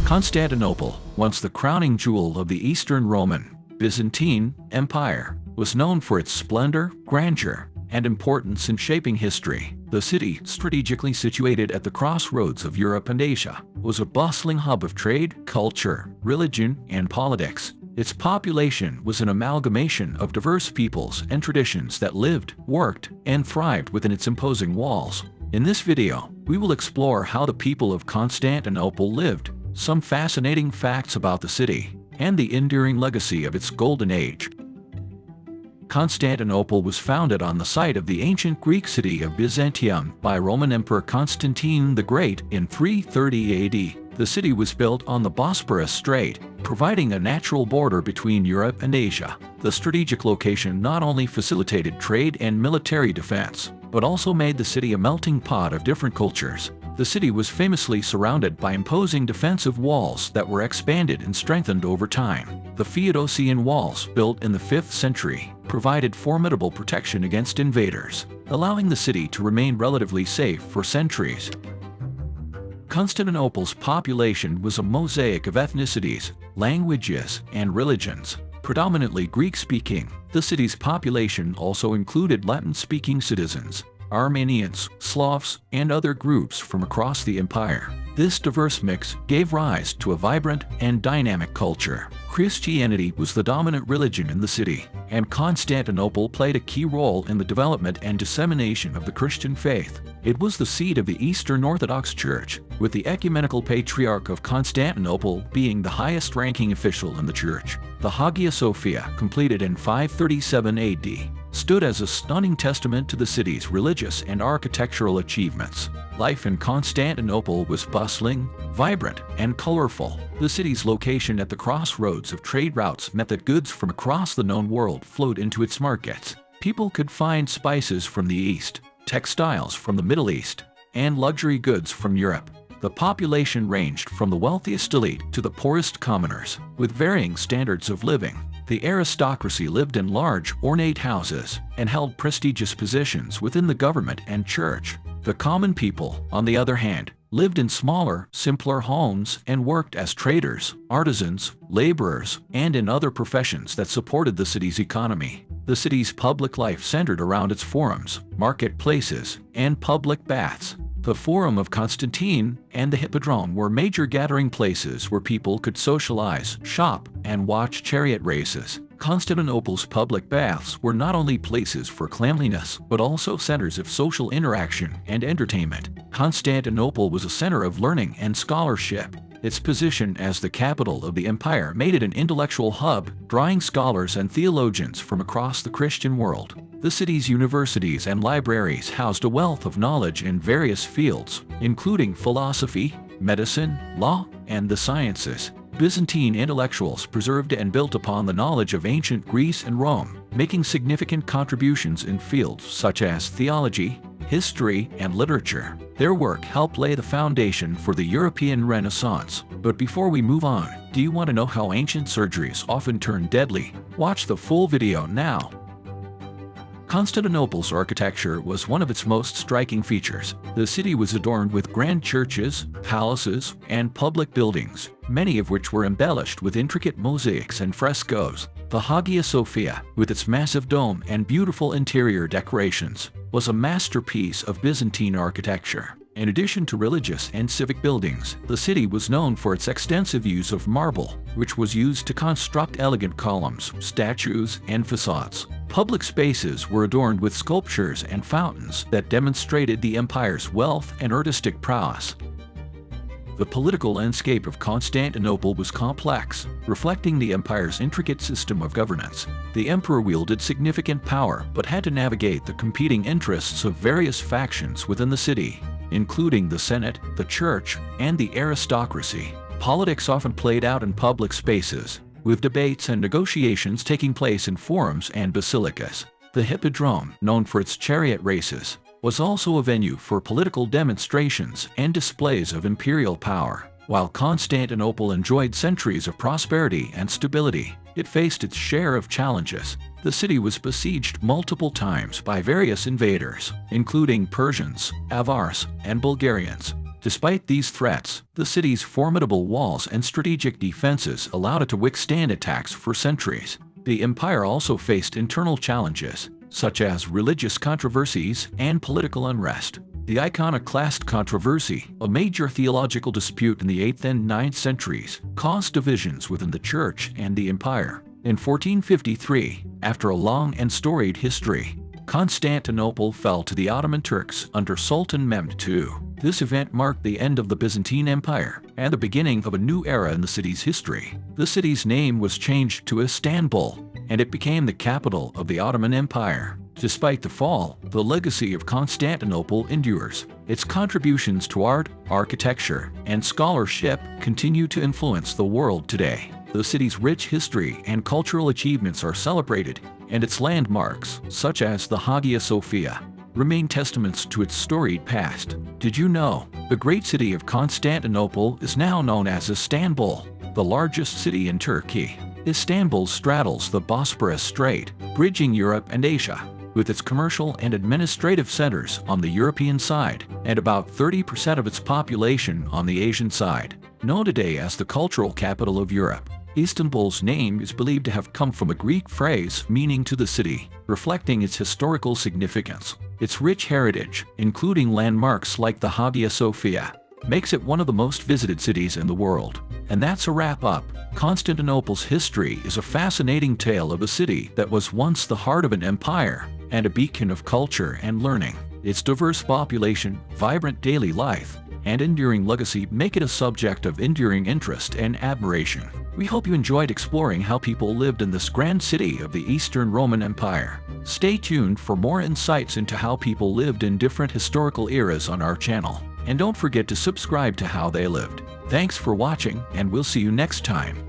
Constantinople, once the crowning jewel of the Eastern Roman, Byzantine Empire, was known for its splendor, grandeur, and importance in shaping history. The city, strategically situated at the crossroads of Europe and Asia, was a bustling hub of trade, culture, religion, and politics. Its population was an amalgamation of diverse peoples and traditions that lived, worked, and thrived within its imposing walls. In this video, we will explore how the people of Constantinople lived, some fascinating facts about the city, and the enduring legacy of its golden age. Constantinople was founded on the site of the ancient Greek city of Byzantium by Roman Emperor Constantine the Great in 330 AD. The city was built on the Bosporus Strait, providing a natural border between Europe and Asia. The strategic location not only facilitated trade and military defense, but also made the city a melting pot of different cultures. The city was famously surrounded by imposing defensive walls that were expanded and strengthened over time. The Theodosian walls, built in the 5th century, provided formidable protection against invaders, allowing the city to remain relatively safe for centuries. Constantinople's population was a mosaic of ethnicities, languages, and religions, predominantly Greek-speaking. The city's population also included Latin-speaking citizens, Armenians, Slavs, and other groups from across the empire. This diverse mix gave rise to a vibrant and dynamic culture. Christianity was the dominant religion in the city, and Constantinople played a key role in the development and dissemination of the Christian faith. It was the seat of the Eastern Orthodox Church, with the Ecumenical Patriarch of Constantinople being the highest-ranking official in the church. The Hagia Sophia, completed in 537 AD, stood as a stunning testament to the city's religious and architectural achievements. Life in Constantinople was bustling, vibrant, and colorful. The city's location at the crossroads of trade routes meant that goods from across the known world flowed into its markets. People could find spices from the East, textiles from the Middle East, and luxury goods from Europe. The population ranged from the wealthiest elite to the poorest commoners, with varying standards of living. The aristocracy lived in large, ornate houses and held prestigious positions within the government and church. The common people, on the other hand, lived in smaller, simpler homes and worked as traders, artisans, laborers, and in other professions that supported the city's economy. The city's public life centered around its forums, marketplaces, and public baths. The Forum of Constantine and the Hippodrome were major gathering places where people could socialize, shop, and watch chariot races. Constantinople's public baths were not only places for cleanliness, but also centers of social interaction and entertainment. Constantinople was a center of learning and scholarship. Its position as the capital of the empire made it an intellectual hub, drawing scholars and theologians from across the Christian world. The city's universities and libraries housed a wealth of knowledge in various fields, including philosophy, medicine, law, and the sciences. Byzantine intellectuals preserved and built upon the knowledge of ancient Greece and Rome, making significant contributions in fields such as theology, history, and literature. Their work helped lay the foundation for the European Renaissance. But before we move on, do you want to know how ancient surgeries often turned deadly? Watch the full video now. Constantinople's architecture was one of its most striking features. The city was adorned with grand churches, palaces, and public buildings, many of which were embellished with intricate mosaics and frescoes. The Hagia Sophia, with its massive dome and beautiful interior decorations, was a masterpiece of Byzantine architecture. In addition to religious and civic buildings, the city was known for its extensive use of marble, which was used to construct elegant columns, statues, and facades. Public spaces were adorned with sculptures and fountains that demonstrated the empire's wealth and artistic prowess. The political landscape of Constantinople was complex, reflecting the empire's intricate system of governance. The emperor wielded significant power but had to navigate the competing interests of various factions within the city, including the Senate, the church, and the aristocracy. Politics often played out in public spaces, with debates and negotiations taking place in forums and basilicas. The Hippodrome, known for its chariot races, was also a venue for political demonstrations and displays of imperial power. While Constantinople enjoyed centuries of prosperity and stability, it faced its share of challenges. The city was besieged multiple times by various invaders, including Persians, Avars, and Bulgarians. Despite these threats, the city's formidable walls and strategic defenses allowed it to withstand attacks for centuries. The empire also faced internal challenges, such as religious controversies and political unrest. The iconoclast controversy, a major theological dispute in the 8th and 9th centuries, caused divisions within the church and the empire. In 1453, after a long and storied history, Constantinople fell to the Ottoman Turks under Sultan Mehmed II. This event marked the end of the Byzantine Empire and the beginning of a new era in the city's history. The city's name was changed to Istanbul, and it became the capital of the Ottoman Empire. Despite the fall, the legacy of Constantinople endures. Its contributions to art, architecture, and scholarship continue to influence the world today. The city's rich history and cultural achievements are celebrated, and its landmarks, such as the Hagia Sophia, remain testaments to its storied past. Did you know? The great city of Constantinople is now known as Istanbul, the largest city in Turkey. Istanbul straddles the Bosporus Strait, bridging Europe and Asia, with its commercial and administrative centers on the European side and about 30% of its population on the Asian side. Known today as the cultural capital of Europe, Istanbul's name is believed to have come from a Greek phrase meaning to the city, reflecting its historical significance. Its rich heritage, including landmarks like the Hagia Sophia, makes it one of the most visited cities in the world. And that's a wrap-up. Constantinople's history is a fascinating tale of a city that was once the heart of an empire and a beacon of culture and learning. Its diverse population, vibrant daily life, and enduring legacy make it a subject of enduring interest and admiration. We hope you enjoyed exploring how people lived in this grand city of the Eastern Roman Empire. Stay tuned for more insights into how people lived in different historical eras on our channel. And don't forget to subscribe to How They Lived. Thanks for watching, and we'll see you next time.